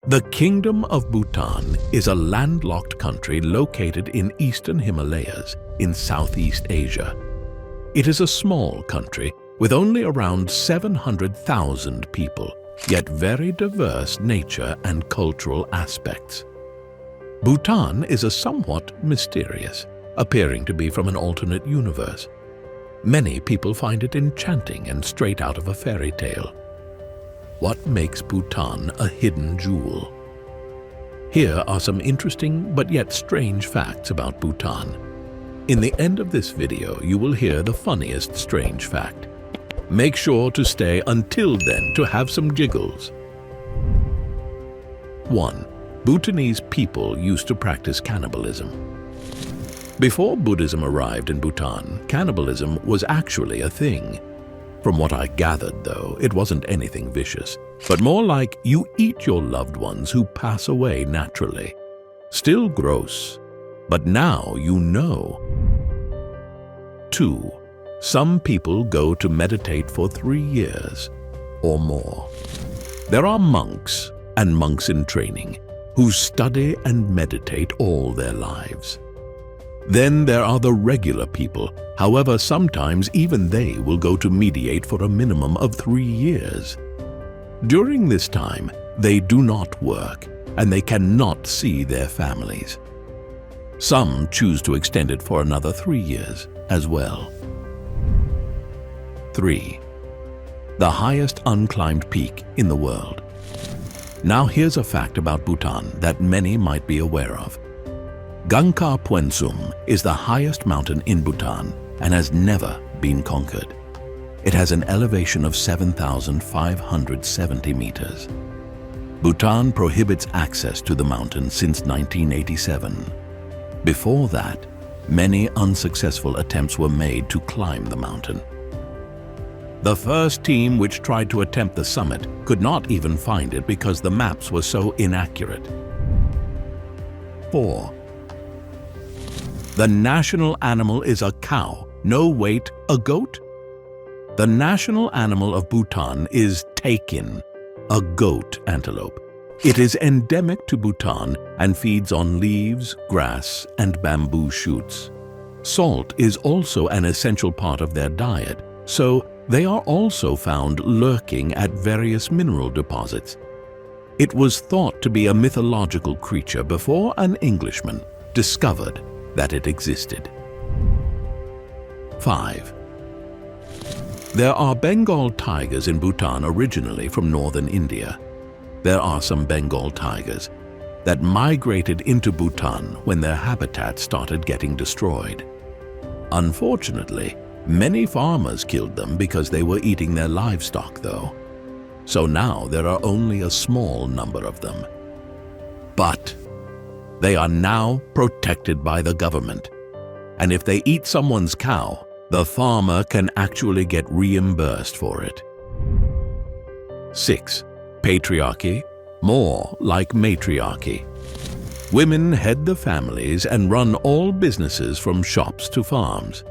The Kingdom of Bhutan is a landlocked country located in eastern Himalayas in Southeast Asia. It is a small country with only around 700,000 people, yet very diverse nature and cultural aspects. Bhutan is a somewhat mysterious, appearing to be from an alternate universe. Many people find it enchanting and straight out of a fairy tale. What makes Bhutan a hidden jewel? Here are some interesting but yet strange facts about Bhutan. In the end of this video, you will hear the funniest strange fact. Make sure to stay until then to have some giggles. 1. Bhutanese people used to practice cannibalism. Before Buddhism arrived in Bhutan, cannibalism was actually a thing. From what I gathered, though, it wasn't anything vicious, but more like you eat your loved ones who pass away naturally. Still gross, but now you know. 2. Some people go to meditate for 3 years or more. There are monks and monks in training who study and meditate all their lives. Then there are the regular people. However, sometimes even they will go to meditate for a minimum of 3 years. During this time, they do not work and they cannot see their families. Some choose to extend it for another 3 years as well. 3. The highest unclimbed peak in the world. Now here's a fact about Bhutan that many might be aware of. Gangkar Puensum is the highest mountain in Bhutan and has never been conquered. It has an elevation of 7,570 meters. Bhutan prohibits access to the mountain since 1987. Before that, many unsuccessful attempts were made to climb the mountain. The first team which tried to attempt the summit could not even find it because the maps were so inaccurate. 4. The national animal is a cow. No, wait, a goat? The national animal of Bhutan is takin, a goat antelope. It is endemic to Bhutan and feeds on leaves, grass, and bamboo shoots. Salt is also an essential part of their diet, so they are also found lurking at various mineral deposits. It was thought to be a mythological creature before an Englishman discovered that it existed. 5. There are Bengal tigers in Bhutan originally from northern India. There are some Bengal tigers that migrated into Bhutan when their habitat started getting destroyed. Unfortunately, many farmers killed them because they were eating their livestock, though. So now there are only a small number of them. But they are now protected by the government. And if they eat someone's cow, the farmer can actually get reimbursed for it. 6. Patriarchy, more like matriarchy. Women head the families and run all businesses from shops to farms.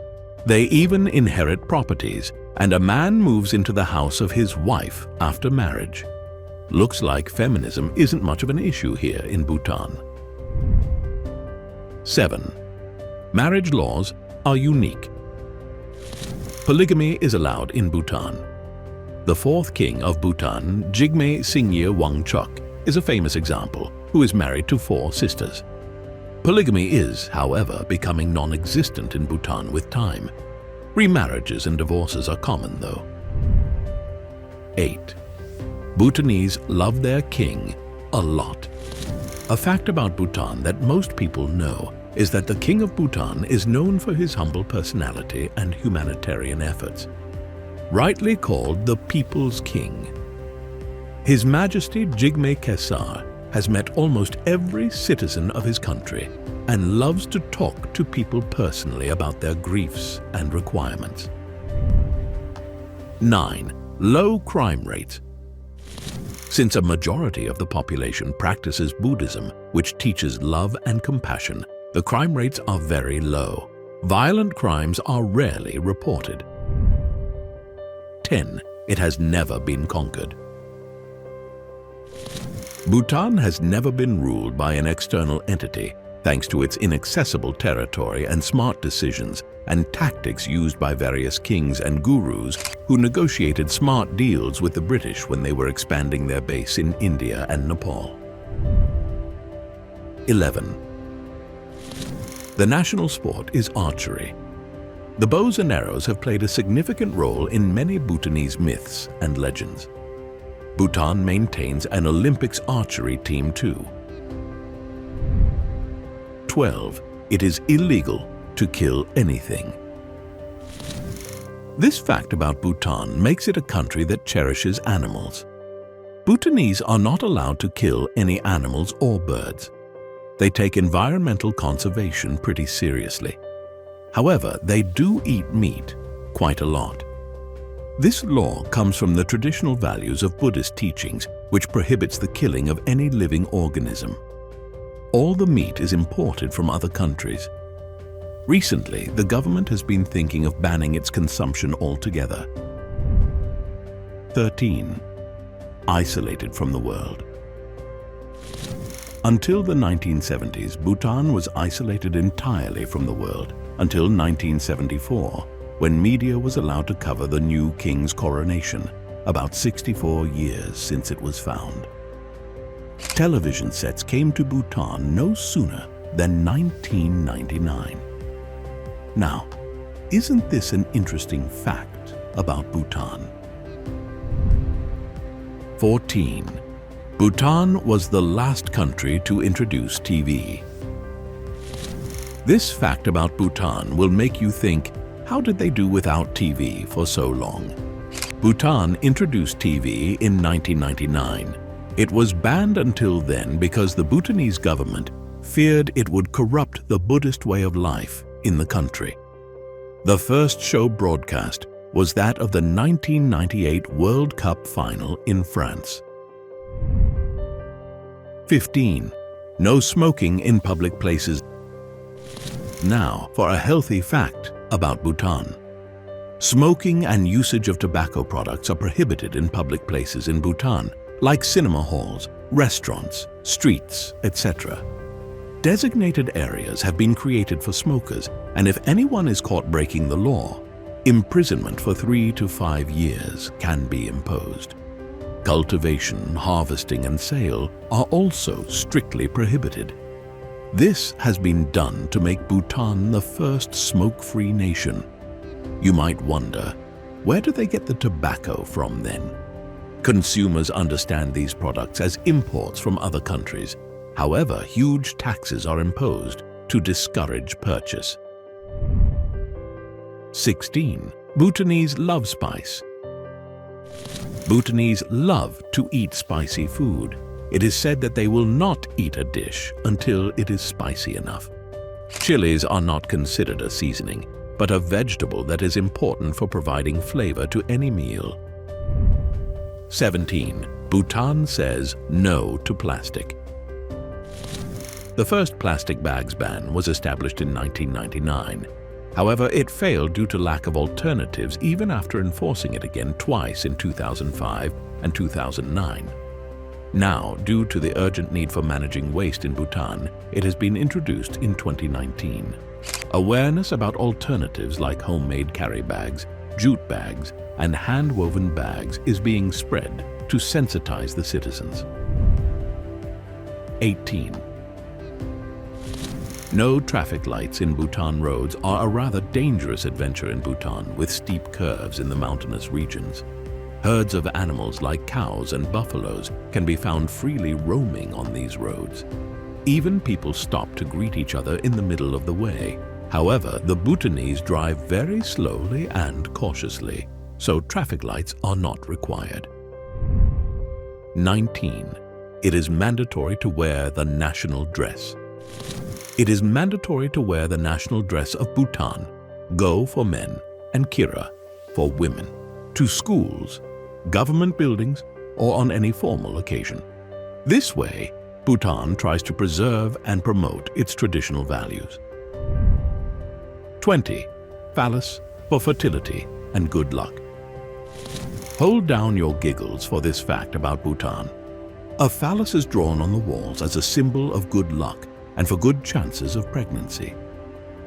They even inherit properties, and a man moves into the house of his wife after marriage. Looks like feminism isn't much of an issue here in Bhutan. 7. Marriage laws are unique. Polygamy is allowed in Bhutan. The fourth king of Bhutan, Jigme Singye Wangchuk, is a famous example, who is married to 4 sisters. Polygamy is, however, becoming non-existent in Bhutan with time. Remarriages and divorces are common, though. 8. Bhutanese love their king a lot. A fact about Bhutan that most people know is that the King of Bhutan is known for his humble personality and humanitarian efforts. Rightly called the People's King, His Majesty Jigme Kesar has met almost every citizen of his country and loves to talk to people personally about their griefs and requirements. 9. Low crime rates. Since a majority of the population practices Buddhism, which teaches love and compassion, the crime rates are very low. Violent crimes are rarely reported. 10. It has never been conquered. Bhutan has never been ruled by an external entity, thanks to its inaccessible territory and smart decisions and tactics used by various kings and gurus who negotiated smart deals with the British when they were expanding their base in India and Nepal. 11. The national sport is archery. The bows and arrows have played a significant role in many Bhutanese myths and legends. Bhutan maintains an Olympics archery team too. 12. It is illegal to kill anything. This fact about Bhutan makes it a country that cherishes animals. Bhutanese are not allowed to kill any animals or birds. They take environmental conservation pretty seriously. However, they do eat meat quite a lot. This law comes from the traditional values of Buddhist teachings, which prohibits the killing of any living organism. All the meat is imported from other countries. Recently, the government has been thinking of banning its consumption altogether. 13. Isolated from the world. Until the 1970s, Bhutan was isolated entirely from the world, until 1974, when media was allowed to cover the new king's coronation, about 64 years since it was found. Television sets came to Bhutan no sooner than 1999. Now, isn't this an interesting fact about Bhutan? 14. Bhutan was the last country to introduce TV. This fact about Bhutan will make you think, how did they do without TV for so long? Bhutan introduced TV in 1999. It was banned until then because the Bhutanese government feared it would corrupt the Buddhist way of life in the country. The first show broadcast was that of the 1998 World Cup final in France. 15. No smoking in public places. Now, for a healthy fact about Bhutan. Smoking and usage of tobacco products are prohibited in public places in Bhutan, like cinema halls, restaurants, streets, etc. Designated areas have been created for smokers, and if anyone is caught breaking the law, imprisonment for 3 to 5 years can be imposed. Cultivation, harvesting, and sale are also strictly prohibited. This has been done to make Bhutan the first smoke-free nation. You might wonder, where do they get the tobacco from then? Consumers understand these products as imports from other countries. However, huge taxes are imposed to discourage purchase. 16. Bhutanese love spice. Bhutanese love to eat spicy food. It is said that they will not eat a dish until it is spicy enough. Chilies are not considered a seasoning, but a vegetable that is important for providing flavor to any meal. 17. Bhutan says no to plastic. The first plastic bags ban was established in 1999. However, it failed due to lack of alternatives even after enforcing it again twice in 2005 and 2009. Now, due to the urgent need for managing waste in Bhutan, it has been introduced in 2019. Awareness about alternatives like homemade carry bags, jute bags, and hand-woven bags is being spread to sensitize the citizens. 18. No traffic lights in Bhutan roads are a rather dangerous adventure in Bhutan with steep curves in the mountainous regions. Herds of animals like cows and buffaloes can be found freely roaming on these roads. Even people stop to greet each other in the middle of the way. However, the Bhutanese drive very slowly and cautiously, so traffic lights are not required. 19. It is mandatory to wear the national dress. It is mandatory to wear the national dress of Bhutan, go for men and kira for women, to schools, government buildings, or on any formal occasion. This way, Bhutan tries to preserve and promote its traditional values. 20. Phallus for fertility and good luck. Hold down your giggles for this fact about Bhutan. A phallus is drawn on the walls as a symbol of good luck and for good chances of pregnancy.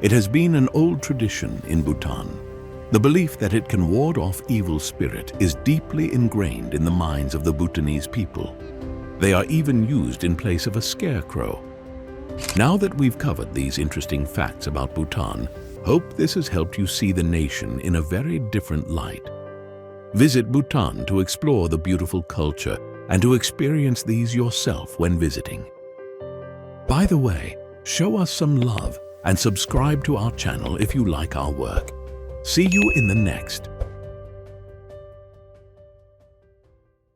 It has been an old tradition in Bhutan. The belief that it can ward off evil spirit is deeply ingrained in the minds of the Bhutanese people. They are even used in place of a scarecrow. Now that we've covered these interesting facts about Bhutan, hope this has helped you see the nation in a very different light. Visit Bhutan to explore the beautiful culture and to experience these yourself when visiting. By the way, show us some love and subscribe to our channel if you like our work. See you in the next.